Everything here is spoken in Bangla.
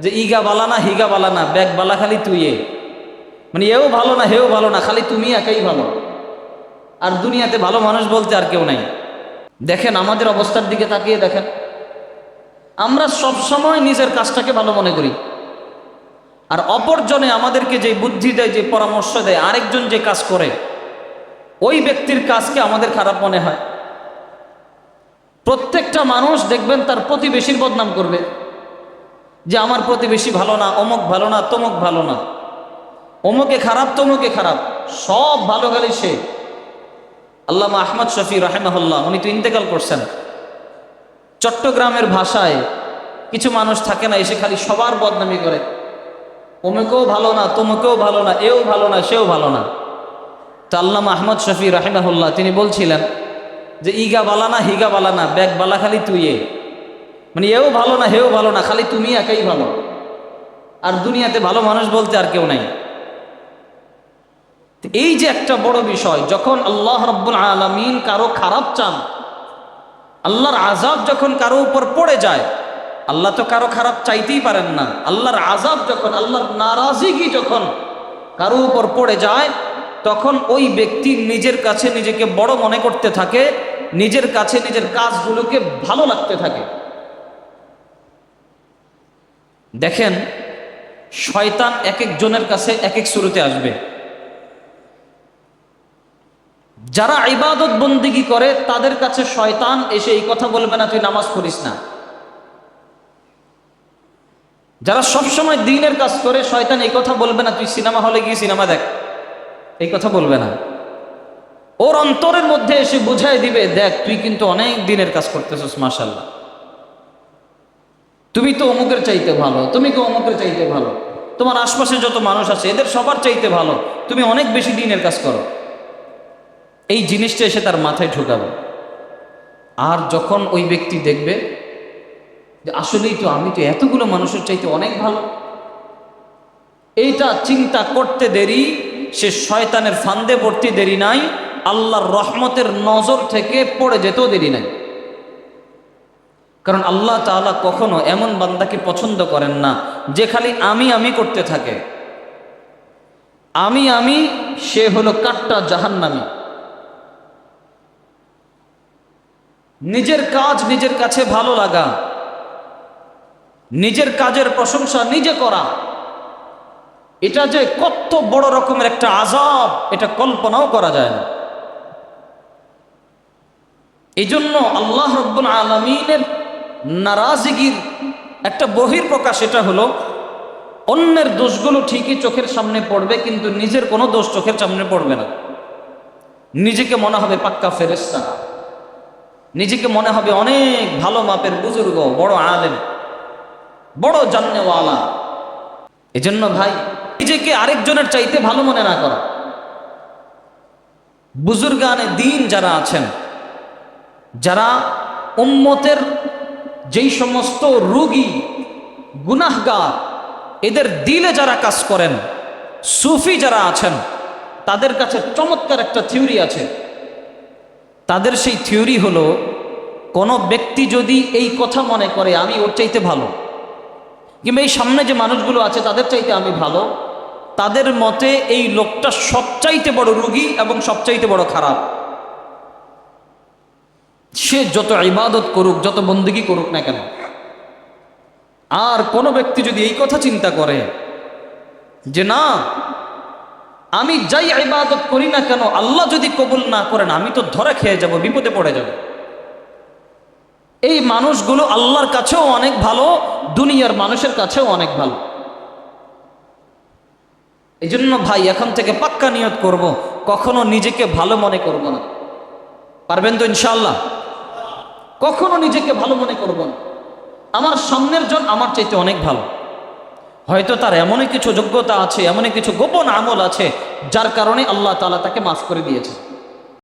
যে ইগা বালা না হিগা বালা না, ব্যাগ বালা খালি তুইয়ে, মানে এও ভালো না হেও ভালো না, খালি তুমি একাই ভালো, আর দুনিয়াতে ভালো মানুষ বলতে আর কেউ নাই। দেখেন আমাদের অবস্থার দিকে তাকিয়ে দেখেন, আমরা সব সময় নিজের কাজটাকে ভালো মনে করি, আর অপরজনে আমাদেরকে যে বুদ্ধি দেয়, যে পরামর্শ দেয়, আরেকজন যে কাজ করে ওই ব্যক্তির কাজকে আমাদের খারাপ মনে হয়। প্রত্যেকটা মানুষ দেখবেন তার প্রতিবেশীর বদনাম করবে, যে আমার প্রতিবেশী ভালো না, অমুক ভালো না, তমুক ভালো না, অমুকে খারাপ তমুকে খারাপ, সব ভালো খালি সে। আল্লামা আহমদ শফি রাহিমাহুল্লাহ, উনি তো ইন্তেকাল করছেন। চট্টগ্রামের ভাষায় কিছু মানুষ থাকে না, এসে খালি সবার বদনামি করে, অমুকেও ভালো না, তমুকেও ভালো না, এও ভালো না, সেও ভালো না। তো আল্লামা আহমদ শফি রাহিমাহুল্লাহ তিনি বলছিলেন যে ইগা বালা না হিগা বালা না, ব্যাগ বালা খালি তুইয়ে, মানে এও ভালো না হেও ভালো না, খালি তুমি একাই ভালো, আর দুনিয়াতে ভালো মানুষ বলতে আর কেউ নাই। এই যে একটা বড় বিষয়, যখন আল্লাহ রাব্বুল আলামিন কারো খারাপ চান, আল্লাহর আযাব যখন কারো উপর পড়ে যায়, আল্লাহ তো কারো খারাপ চাইতেই পারেন না, আল্লাহর আযাব যখন, আল্লাহর নারাজিগি যখন কারো উপর পড়ে যায়, তখন ওই ব্যক্তি নিজের কাছে নিজেকে বড় মনে করতে থাকে, নিজের কাছে নিজের কাজগুলোকে ভালো লাগতে থাকে। দেখেন শয়তান এক একজনের কাছে এক এক শুরুতে আসবে। যারা ইবাদত বন্দিগি করে তাদের কাছে শয়তান এসে এই কথা বলবে না তুই নামাজ পড়িস না। যারা সবসময় দ্বীনের কাজ করে, শয়তান এই কথা বলবে না তুই সিনেমা হলে গিয়ে সিনেমা দেখ, এই কথা বলবে না। ওর অন্তরের মধ্যে এসে বুঝাই দিবে, দেখ তুই কিন্তু অনেক দিনের কাজ করতেছিস, মাশাআল্লাহ, তুমি তো অমুকের চাইতে ভালো, তুমি তো অমুকের চাইতে ভালো, তোমার আশপাশে যত মানুষ আছে এদের সবার চাইতে ভালো, তুমি অনেক বেশি দিনের কাজ করো। এই জিনিসটা এসে তার মাথায় ঢুকাবে। আর যখন ওই ব্যক্তি দেখবে যে আসলেই তো আমি তো এতগুলো মানুষের চাইতে অনেক ভালো, এইটা চিন্তা করতে দেরি, সে শয়তানের ফান্দে পড়তে দেরি নাই, আল্লাহর রহমতের নজর থেকে পড়ে যেতেও দেরি নাই। কারণ আল্লাহ তাআলা কখনো এমন বান্দাকে পছন্দ করেন না যে খালি আমি আমি করতে থাকে। আমি সে হলো কাট্টা জাহান্নামী। নিজের কাজ নিজের কাছে ভালো লাগা, নিজের কাজের প্রশংসা নিজে করা, এটা যে কত বড় রকমের একটা আযাব, এটা কল্পনাও করা যায় না। এই জন্য আল্লাহ রাব্বুল আলামিনের নারাজিগির একটা বহিঃপ্রকাশ এটা হলো, অন্যের দোষগুলো ঠিকই চোখের সামনে পড়বে, কিন্তু নিজের কোনো দোষ চোখের সামনে পড়বে না। নিজেকে মনে হবে পাক্কা ফেরেশতা, নিজেকে মনে হবে অনেক ভালো মাপের বুজুর্গ, বড় আলেম, বড় জান্নেওয়ালা। এজন্য ভাই, নিজেকে আরেকজনের চাইতে ভালো মনে না করা। বুজুর্গানে দ্বীন যারা আছেন, যারা উম্মতের যেই সমস্ত রোগী গুনাহগার, এদের দিলে যারা কাজ করেন, সুফি যারা আছেন, তাদের কাছে চমৎকার একটা থিওরি আছে। তাদের সেই থিওরি হলো, কোনো ব্যক্তি যদি এই কথা মনে করে আমি ওর চাইতে ভালো, কিংবা এই সামনে যে মানুষগুলো আছে তাদের চাইতে আমি ভালো, তাদের মতে এই লোকটা সবচাইতে বড় রোগী এবং সবচাইতে বড় খারাপ। সে যত ইবাদত করুক, যত বন্দেগী করুক না কেন। আর কোনো ব্যক্তি যদি এই কথা চিন্তা করে যে না, আমি যাই ইবাদত করি না কেন, আল্লাহ যদি কবুল না করেন আমি তো ধরে খেয়ে যাব, বিপদে পড়ে যাব, এই মানুষগুলো আল্লাহর কাছেও অনেক ভালো, দুনিয়ার মানুষের কাছেও অনেক ভালো। এই জন্য ভাই এখন থেকে পাক্কা নিয়ত করব, কখনো নিজেকে ভালো মনে করব না। পারবেন তো ইনশাআল্লাহ? কখনো নিজেকে ভালো মনে করব না। আমার সামনের জন আমার চাইতে অনেক ভালো, হয়তো তার এমনই কিছু যোগ্যতা আছে, এমনই কিছু গোপন আমল আছে যার কারণে আল্লাহ তাআলা তাকে মাফ করে দিয়েছে।